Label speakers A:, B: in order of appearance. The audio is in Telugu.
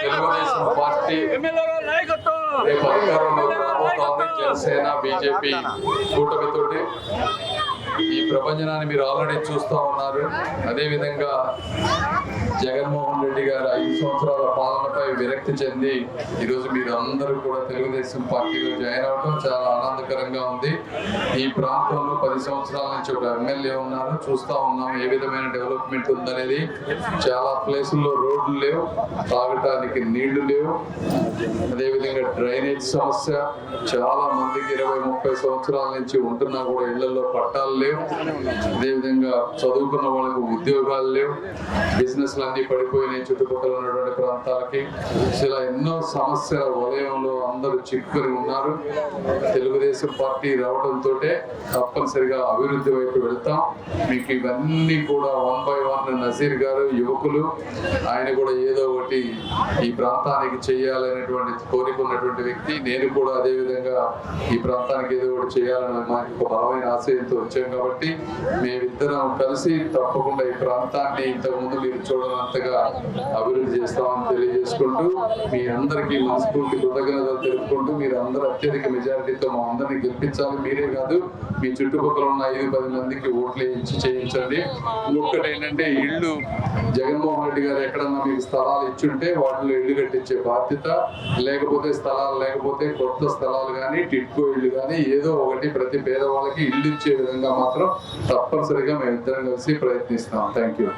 A: తెలుగుదేశం పార్టీ రేపు అధికారంలోకి రాబోతోంది. జనసేన బీజేపీ కూటమితోటి ఈ ప్రపంచనాన్ని మీరు ఆల్రెడీ చూస్తూ ఉన్నారు. అదేవిధంగా జగన్మోహన్ రెడ్డి గారు 5 సంవత్సరాల పాలనపై విరక్తి చెంది ఈరోజు మీరు అందరూ కూడా తెలుగుదేశం పార్టీలో జాయిన్ అవడం చాలా ఆనందకరంగా ఉంది. ఈ ప్రాంతంలో 10 సంవత్సరాల నుంచి ఒక ఎమ్మెల్యే ఉన్నారు, చూస్తూ ఉన్నాం ఏ విధమైన డెవలప్మెంట్ ఉందనేది. చాలా ప్లేసుల్లో రోడ్లు లేవు, తాగటానికి నీళ్లు లేవు, అదేవిధంగా డ్రైనేజ్ సమస్య. చాలా మందికి 20-30 సంవత్సరాల నుంచి ఉంటున్నా కూడా ఇళ్లలో పట్టాలు లేవు. అదేవిధంగా చదువుకున్న వాళ్ళకు ఉద్యోగాలు లేవు, బిజినెస్లు అన్ని పడిపోయినాయి చుట్టుపక్కల ఉన్నటువంటి ప్రాంతాలకి. ఇలా ఎన్నో సమస్యల వలయంలో అందరూ చిక్కుని ఉన్నారు. తెలుగుదేశం పార్టీ రావడంతో తప్పనిసరిగా అభివృద్ధి వైపు వెళ్తాం. మీకు ఇవన్నీ కూడా 1 by 1 నజీర్ గారు యువకులు, ఆయన కూడా ఏదో ఒకటి ఈ ప్రాంతానికి చేయాలనేటువంటి కోరిక ఉన్నటువంటి వ్యక్తి. నేను కూడా అదే విధంగా ఈ ప్రాంతానికి ఏదో ఒకటి చేయాలని మాకు ఒక బలమైన ఆశయంతో వచ్చాం కాబట్టి మేమిద్దరం కలిసి తప్పకుండా ఈ ప్రాంతాన్ని ఇంతకుముందు మీరు చూడనంతగా అభివృద్ధి చేస్తామని తెలియజేసుకుంటూ మీ అందరికీ మనస్ఫూర్తి కృతజ్ఞతలు తెలుపుకుంటూ మీరు అందరూ అత్యధిక మెజారిటీతో మా అందరినీ గెలిపించాలి. మీరే కాదు, మీ చుట్టుపక్కల ఉన్న 5-10 మందికి ఓట్లు ఇచ్చి చేయించండి. ఇంకొకటి ఏంటంటే, ఇళ్ళు జగన్మోహన్ రెడ్డి గారు ఎక్కడన్నా మీకు స్థలాలు ఇచ్చుంటే వాటిలో ఇల్లు కట్టించే బాధ్యత, లేకపోతే స్థలాలు లేకపోతే కొత్త స్థలాలు కానీ టిట్కో ఇల్లు కానీ ఏదో ఒకటి ప్రతి పేదవాళ్ళకి ఇల్లు ఇచ్చే విధంగా మాత్రం తప్పనిసరిగా మేమిద్దరం కలిసి ప్రయత్నిస్తాం. Thank you.